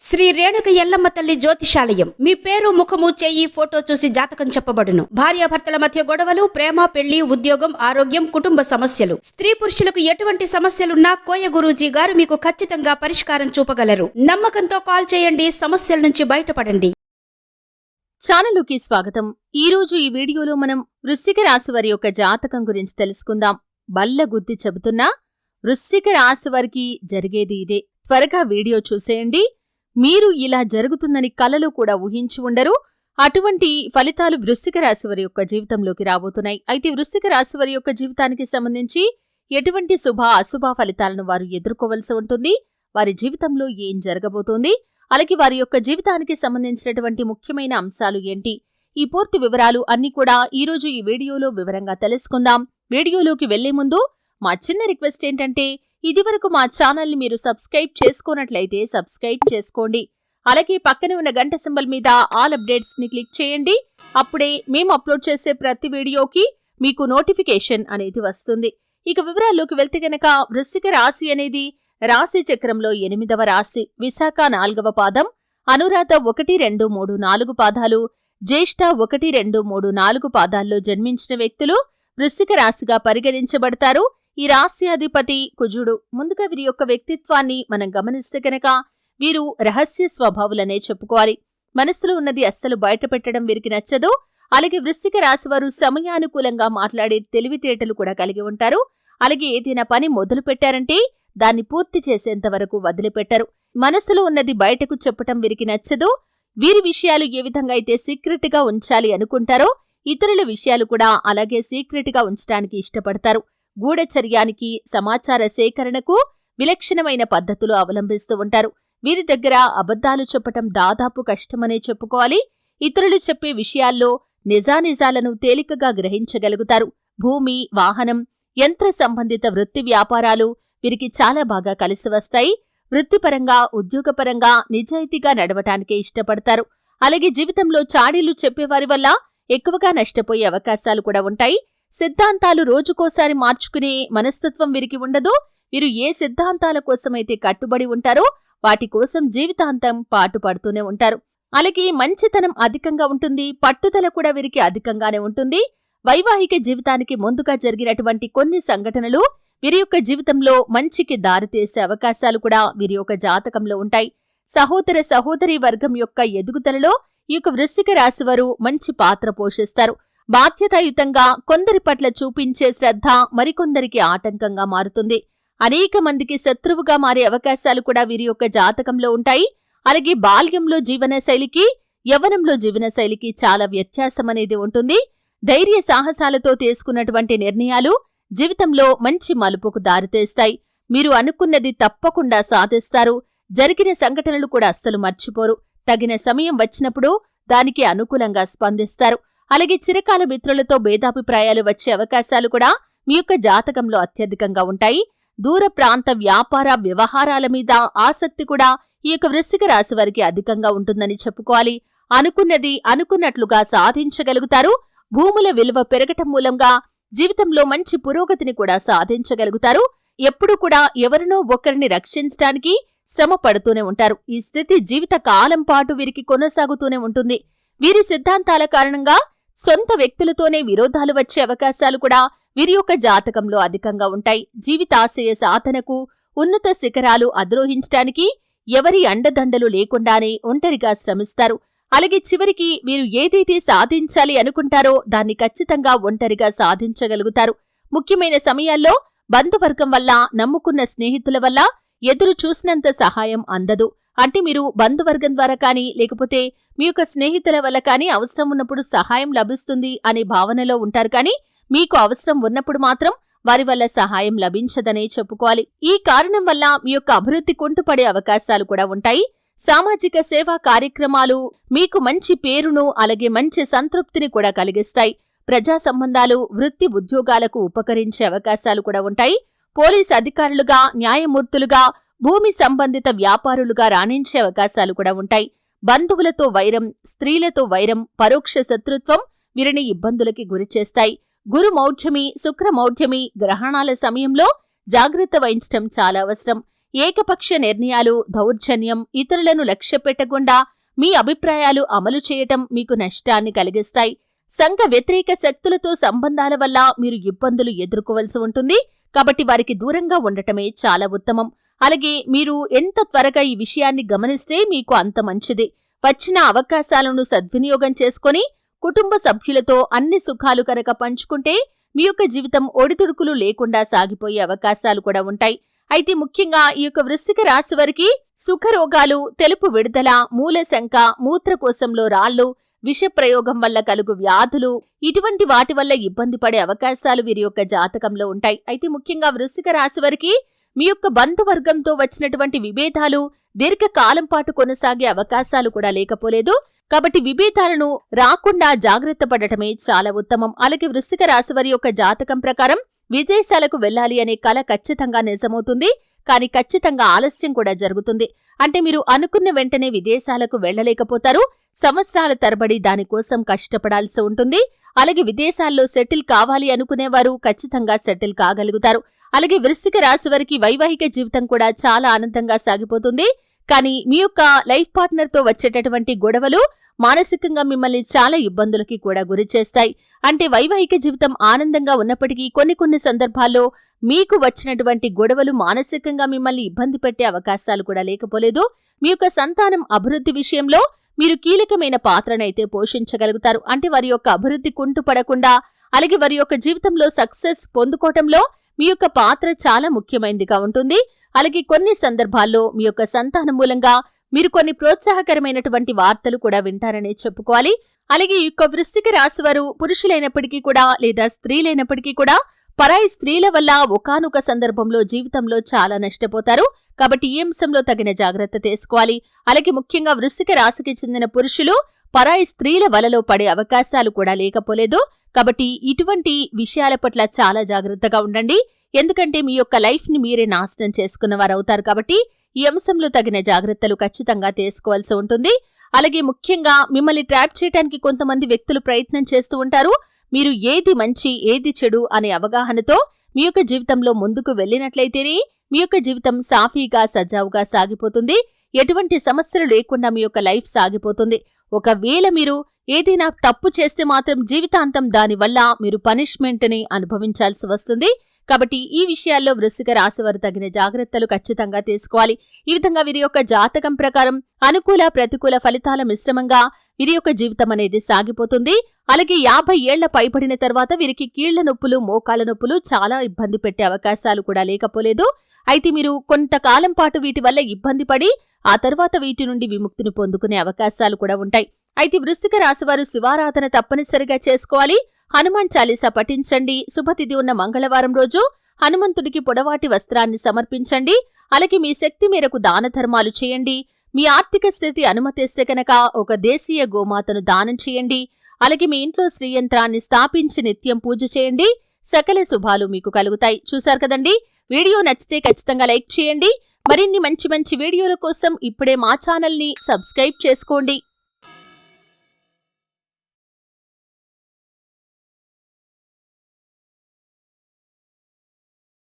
శ్రీ రేణుక ఎల్లమ్మ తల్లి జ్యోతిషాలయం. మీ పేరు, ముఖము, చెయ్యి ఫోటో చూసి జాతకం చెప్పబడును. భార్యాభర్తల మధ్య గొడవలు, ప్రేమ, పెళ్లి, ఉద్యోగం, ఆరోగ్యం, కుటుంబ సమస్యలు, స్త్రీ పురుషులకు ఎటువంటి సమస్యలున్నా కోయ గురూజీ గారు మీకు ఖచ్చితంగా పరిష్కారం చూపగలరు. నమ్మకంతో కాల్ చేయండి, సమస్యల నుంచి బయటపడండి. ఛానలుకి స్వాగతం. ఈరోజు ఈ వీడియోలో మనం వృశ్చిక రాశి వారి యొక్క జాతకం గురించి తెలుసుకుందాం. బల్లగుద్ది చెబుతున్నా వృశ్చిక రాశి వారికి జరిగేది ఇదే. త్వరగా వీడియో చూసేయండి. మీరు ఇలా జరుగుతుందని కలలో కూడా ఊహించి ఉండరు. అటువంటి ఫలితాలు వృశ్చిక రాశి వారి యొక్క జీవితంలోకి రాబోతున్నాయి. అయితే వృశ్చిక రాశి వారి యొక్క జీవితానికి సంబంధించి ఎటువంటి శుభ అశుభ ఫలితాలను వారు ఎదుర్కోవలసి ఉంటుంది, వారి జీవితంలో ఏం జరగబోతోంది, అలాగే వారి యొక్క జీవితానికి సంబంధించినటువంటి ముఖ్యమైన అంశాలు ఏంటి, ఈ పూర్తి వివరాలు అన్నీ కూడా ఈరోజు ఈ వీడియోలో వివరంగా తెలుసుకుందాం. వీడియోలోకి వెళ్లే ముందు మా చిన్న రిక్వెస్ట్ ఏంటంటే, ఇదివరకు మా ఛానల్ని మీరు సబ్స్క్రైబ్ చేసుకోనట్లయితే సబ్స్క్రైబ్ చేసుకోండి. అలాగే పక్కనే ఉన్న గంట సింబల్ మీద ఆల్ అప్డేట్స్ ని క్లిక్ చేయండి. అప్పుడే మేము అప్లోడ్ చేసే ప్రతి వీడియోకి మీకు నోటిఫికేషన్ అనేది వస్తుంది. ఇక వివరాల్లోకి వెళ్తే గనక, వృశ్చిక రాశి అనేది రాశి చక్రంలో 8వ రాశి. విశాఖ 4వ పాదం, అనురాధ 1, 2, 3, 4 పాదాలు, జ్యేష్ఠ 1, 2, 3, 4 పాదాల్లో జన్మించిన వ్యక్తులు వృశ్చిక రాశిగా పరిగణించబడతారు. ఈ రాశి అధిపతి కుజుడు. ముందుగా వీరి యొక్క వ్యక్తిత్వాన్ని మనం గమనిస్తే కనుక వీరు రహస్య స్వభావులనే చెప్పుకోవాలి. మనసులో ఉన్నది అస్సలు బయటపెట్టడం వీరికి నచ్చదు. అలాగే వృశ్చిక రాశి వారు సమయానుకూలంగా మాట్లాడే తెలివితేటలు కూడా కలిగి ఉంటారు. అలాగే ఏదైనా పని మొదలు పెట్టారంటే దాన్ని పూర్తి చేసేంత వరకు వదిలిపెట్టరు. మనసులో ఉన్నది బయటకు చెప్పటం వీరికి నచ్చదు. వీరి విషయాలు ఏ విధంగా అయితే సీక్రెట్ గా ఉంచాలి అనుకుంటారో ఇతరుల విషయాలు కూడా అలాగే సీక్రెట్ గా ఉంచడానికి ఇష్టపడతారు. గూఢచర్యానికి, సమాచార సేకరణకు విలక్షణమైన పద్ధతులు అవలంబిస్తూ ఉంటారు. వీరి దగ్గర అబద్ధాలు చెప్పటం దాదాపు కష్టమనే చెప్పుకోవాలి. ఇతరులు చెప్పే విషయాల్లో నిజానిజాలను తేలికగా గ్రహించగలుగుతారు. భూమి, వాహనం, యంత్ర సంబంధిత వృత్తి వ్యాపారాలు వీరికి చాలా బాగా కలిసి వస్తాయి. వృత్తిపరంగా, ఉద్యోగపరంగా నిజాయితీగా నడవటానికే ఇష్టపడతారు. అలాగే జీవితంలో చాడీలు చెప్పేవారి వల్ల ఎక్కువగా నష్టపోయే అవకాశాలు కూడా ఉంటాయి. సిద్ధాంతాలు రోజుకోసారి మార్చుకునే మనస్తత్వం వీరికి ఉండదు. వీరు ఏ సిద్ధాంతాల కోసమైతే కట్టుబడి ఉంటారో వాటి కోసం జీవితాంతం పాటుపడుతూనే ఉంటారు. అలాగే మంచితనం అధికంగా ఉంటుంది. పట్టుదల కూడా వీరికి అధికంగానే ఉంటుంది. వైవాహిక జీవితానికి ముందుగా జరిగినటువంటి కొన్ని సంఘటనలు వీరి యొక్క జీవితంలో మంచికి దారితీసే అవకాశాలు కూడా వీరి యొక్క జాతకంలో ఉంటాయి. సహోదర సహోదరీ వర్గం యొక్క ఎదుగుదలలో ఈ యొక్క వృశ్చిక రాశి వారు మంచి పాత్ర పోషిస్తారు. బాధ్యతాయుతంగా కొందరి పట్ల చూపించే శ్రద్ధ మరికొందరికి ఆటంకంగా మారుతుంది. అనేక మందికి శత్రువుగా మారే అవకాశాలు కూడా వీరి యొక్క జాతకంలో ఉంటాయి. అలాగే బాల్యంలో జీవనశైలికి, యవ్వనంలో జీవనశైలికి చాలా వ్యత్యాసం అనేది ఉంటుంది. ధైర్య సాహసాలతో తీసుకున్నటువంటి నిర్ణయాలు జీవితంలో మంచి మలుపుకు దారితీస్తాయి. మీరు అనుకున్నది తప్పకుండా సాధిస్తారు. జరిగిన సంఘటనలు కూడా అస్సలు మర్చిపోరు. తగిన సమయం వచ్చినప్పుడు దానికి అనుకూలంగా స్పందిస్తారు. అలాగే చిరకాల మిత్రులతో భేదాభిప్రాయాలు వచ్చే అవకాశాలు కూడా మీ యొక్క జాతకంలో అత్యధికంగా ఉంటాయి. దూర ప్రాంత వ్యాపార వ్యవహారాల మీద ఆసక్తి కూడా ఈ యొక్క వృశ్చిక రాశి వారికి అధికంగా ఉంటుందని చెప్పుకోవాలి. అనుకున్నది అనుకున్నట్లుగా సాధించగలుగుతారు. భూముల విలువ పెరగటం మూలంగా జీవితంలో మంచి పురోగతిని కూడా సాధించగలుగుతారు. ఎప్పుడూ కూడా ఎవరినో ఒకరిని రక్షించడానికి శ్రమ పడుతూనే ఉంటారు. ఈ స్థితి జీవిత కాలం పాటు వీరికి కొనసాగుతూనే ఉంటుంది. వీరి సిద్ధాంతాల కారణంగా సొంత వ్యక్తులతోనే విరోధాలు వచ్చే అవకాశాలు కూడా వీరి యొక్క జాతకంలో అధికంగా ఉంటాయి. జీవితాశయ సాధనకు, ఉన్నత శిఖరాలు అధిరోహించటానికి ఎవరి అండదండలు లేకుండానే ఒంటరిగా శ్రమిస్తారు. అలాగే చివరికి వీరు ఏదైతే సాధించాలి అనుకుంటారో దాన్ని ఖచ్చితంగా ఒంటరిగా సాధించగలుగుతారు. ముఖ్యమైన సమయాల్లో బంధువర్గం వల్ల, నమ్ముకున్న స్నేహితుల వల్ల ఎదురు చూసినంత సహాయం అందదు. అంటే మీరు బంధువర్గం ద్వారా కానీ లేకపోతే మీ యొక్క స్నేహితుల వల్ల కానీ అవసరం ఉన్నప్పుడు సహాయం లభిస్తుంది అనే భావనలో ఉంటారు. కానీ మీకు అవసరం ఉన్నప్పుడు మాత్రం వారి వల్ల సహాయం లభించదనే చెప్పుకోవాలి. ఈ కారణం వల్ల మీ యొక్క అభివృద్ధి కుంటుపడే అవకాశాలు కూడా ఉంటాయి. సామాజిక సేవా కార్యక్రమాలు మీకు మంచి పేరును అలాగే మంచి సంతృప్తిని కూడా కలిగిస్తాయి. ప్రజా సంబంధాలు, వృత్తి ఉద్యోగాలకు ఉపకరించే అవకాశాలు కూడా ఉంటాయి. పోలీస్ అధికారులుగా, న్యాయమూర్తులుగా, భూమి సంబంధిత వ్యాపారులుగా రాణించే అవకాశాలు కూడా ఉంటాయి. బంధువులతో వైరం, స్త్రీలతో వైరం, పరోక్ష శత్రుత్వం వీరిని ఇబ్బందులకి గురిచేస్తాయి. గురు మౌఢ్యమి, శుక్ర మౌఢ్యమి గ్రహణాల సమయంలో జాగ్రత్త వహించటం చాలా అవసరం. ఏకపక్ష నిర్ణయాలు, దౌర్జన్యం, ఇతరులను లక్ష్యపెట్టకుండా మీ అభిప్రాయాలు అమలు చేయటం మీకు నష్టాన్ని కలిగిస్తాయి. సంఘ వ్యతిరేక శక్తులతో సంబంధాల వల్ల మీరు ఇబ్బందులు ఎదుర్కోవలసి ఉంటుంది. కాబట్టి వారికి దూరంగా ఉండటమే చాలా ఉత్తమం. అలాగే మీరు ఎంత త్వరగా ఈ విషయాన్ని గమనిస్తే మీకు అంత మంచిది. వచ్చిన అవకాశాలను సద్వినియోగం చేసుకొని కుటుంబ సభ్యులతో అన్ని సుఖాలు కనుక పంచుకుంటే మీ యొక్క జీవితం ఒడిదుడుకులు లేకుండా సాగిపోయే అవకాశాలు కూడా ఉంటాయి. అయితే ముఖ్యంగా ఈ యొక్క వృశ్చిక రాశి వారికి సుఖరోగాలు, తెలుపు విడుదల, మూలశంక, మూత్రకోశంలో రాళ్లు, విష ప్రయోగం వల్ల కలుగు వ్యాధులు, ఇటువంటి వాటి వల్ల ఇబ్బంది పడే అవకాశాలు వీరి యొక్క జాతకంలో ఉంటాయి. అయితే ముఖ్యంగా వృశ్చిక రాశి వారికి మీ యొక్క బంధువర్గంతో వచ్చినటువంటి విభేదాలు దీర్ఘకాలం పాటు కొనసాగే అవకాశాలు కూడా లేకపోలేదు. కాబట్టి విభేదాలను రాకుండా జాగ్రత్త పడటమే చాలా ఉత్తమం. అలాగే వృశ్చిక రాశి వారి యొక్క జాతకం ప్రకారం విదేశాలకు వెళ్లాలి అనే కల ఖచ్చితంగా నిజమవుతుంది. కానీ ఖచ్చితంగా ఆలస్యం కూడా జరుగుతుంది. అంటే మీరు అనుకున్న వెంటనే విదేశాలకు వెళ్లలేకపోతారు. సంవత్సరాల తరబడి దానికోసం కష్టపడాల్సి ఉంటుంది. అలాగే విదేశాల్లో సెటిల్ కావాలి అనుకునేవారు ఖచ్చితంగా సెటిల్ కాగలుగుతారు. అలాగే వృశ్చిక రాశి వారికి వైవాహిక జీవితం కూడా చాలా ఆనందంగా సాగిపోతుంది. కానీ మీ యొక్క లైఫ్ పార్ట్నర్ తో వచ్చేటటువంటి గొడవలు మానసికంగా మిమ్మల్ని చాలా ఇబ్బందులకి కూడా గురి చేస్తాయి. అంటే వైవాహిక జీవితం ఆనందంగా ఉన్నప్పటికీ కొన్ని సందర్భాల్లో మీకు వచ్చినటువంటి గొడవలు మానసికంగా మిమ్మల్ని ఇబ్బంది పెట్టే అవకాశాలు కూడా లేకపోలేదు. మీ యొక్క సంతానం అభివృద్ధి విషయంలో మీరు కీలకమైన పాత్రనైతే పోషించగలుగుతారు. అంటే వారి యొక్క అభివృద్ధి కుంటుపడకుండా, అలాగే వారి యొక్క జీవితంలో సక్సెస్ పొందుకోవటంలో మీ యొక్క పాత్ర చాలా ముఖ్యమైనదిగా ఉంటుంది. అలాగే కొన్ని సందర్భాల్లో మీ యొక్క సంతానం మూలంగా మీరు కొన్ని ప్రోత్సాహకరమైనటువంటి వార్తలు కూడా వింటారనే చెప్పుకోవాలి. అలాగే ఈ యొక్క వృశ్చిక రాశి వారు పురుషులైనప్పటికీ కూడా లేదా స్త్రీలైనప్పటికీ కూడా పరాయి స్త్రీల వల్ల ఒకానొక సందర్భంలో జీవితంలో చాలా నష్టపోతారు. కాబట్టి ఈ అంశంలో తగిన జాగ్రత్త తీసుకోవాలి. అలాగే ముఖ్యంగా వృశ్చిక రాశికి చెందిన పురుషులు పరాయి స్త్రీల వలలో పడే అవకాశాలు కూడా లేకపోలేదు. కాబట్టి ఇటువంటి విషయాల పట్ల చాలా జాగ్రత్తగా ఉండండి. ఎందుకంటే మీ యొక్క లైఫ్ ని మీరే నాశనం చేసుకున్నవారవుతారు. కాబట్టి ఈ అంశంలో తగిన జాగ్రత్తలు ఖచ్చితంగా తీసుకోవాల్సి ఉంటుంది. అలాగే ముఖ్యంగా మిమ్మల్ని ట్రాప్ చేయడానికి కొంతమంది వ్యక్తులు ప్రయత్నం చేస్తూ ఉంటారు. మీరు ఏది మంచి ఏది చెడు అనే అవగాహనతో మీ యొక్క జీవితంలో ముందుకు వెళ్ళినట్లయితేనే మీ యొక్క జీవితం సాఫీగా సజావుగా సాగిపోతుంది. ఎటువంటి సమస్యలు లేకుండా మీ యొక్క లైఫ్ సాగిపోతుంది. ఒకవేళ మీరు ఏదైనా తప్పు చేస్తే మాత్రం జీవితాంతం దానివల్ల మీరు పనిష్మెంట్ ని అనుభవించాల్సి వస్తుంది. కాబట్టి ఈ విషయాల్లో వృశ్చిక రాశి వారు తగిన జాగ్రత్తలు ఖచ్చితంగా తీసుకోవాలి. ఈ విధంగా వీరి యొక్క జాతకం ప్రకారం అనుకూల ప్రతికూల ఫలితాల మిశ్రమంగా వీరి యొక్క జీవితం అనేది సాగిపోతుంది. అలాగే 50 ఏళ్ల పైబడిన తర్వాత వీరికి కీళ్ల నొప్పులు, మోకాళ్ల నొప్పులు చాలా ఇబ్బంది పెట్టే అవకాశాలు కూడా లేకపోలేదు. అయితే మీరు కొంతకాలం పాటు వీటి వల్ల ఇబ్బంది పడి ఆ తర్వాత వీటి నుండి విముక్తిని పొందుకునే అవకాశాలు కూడా ఉంటాయి. అయితే వృశ్చిక రాశి వారు శివారాధన తప్పనిసరిగా చేసుకోవాలి. హనుమాన్ చాలీసా పఠించండి. శుభతిథి ఉన్న మంగళవారం రోజు హనుమంతుడికి పొడవాటి వస్త్రాన్ని సమర్పించండి. అలాగే మీ శక్తి మేరకు దాన ధర్మాలు చేయండి. మీ ఆర్థిక స్థితి అనుమతిస్తే కనుక ఒక దేశీయ గోమాతను దానం చేయండి. అలాగే మీ ఇంట్లో శ్రీయంత్రాన్ని స్థాపించి నిత్యం పూజ చేయండి. సకల శుభాలు మీకు కలుగుతాయి. చూశారు కదండి. వీడియో నచ్చితే ఖచ్చితంగా లైక్ చేయండి. మరిన్ని మంచి వీడియోల కోసం ఇప్పుడే మా ఛానల్ని సబ్స్క్రైబ్ చేసుకోండి.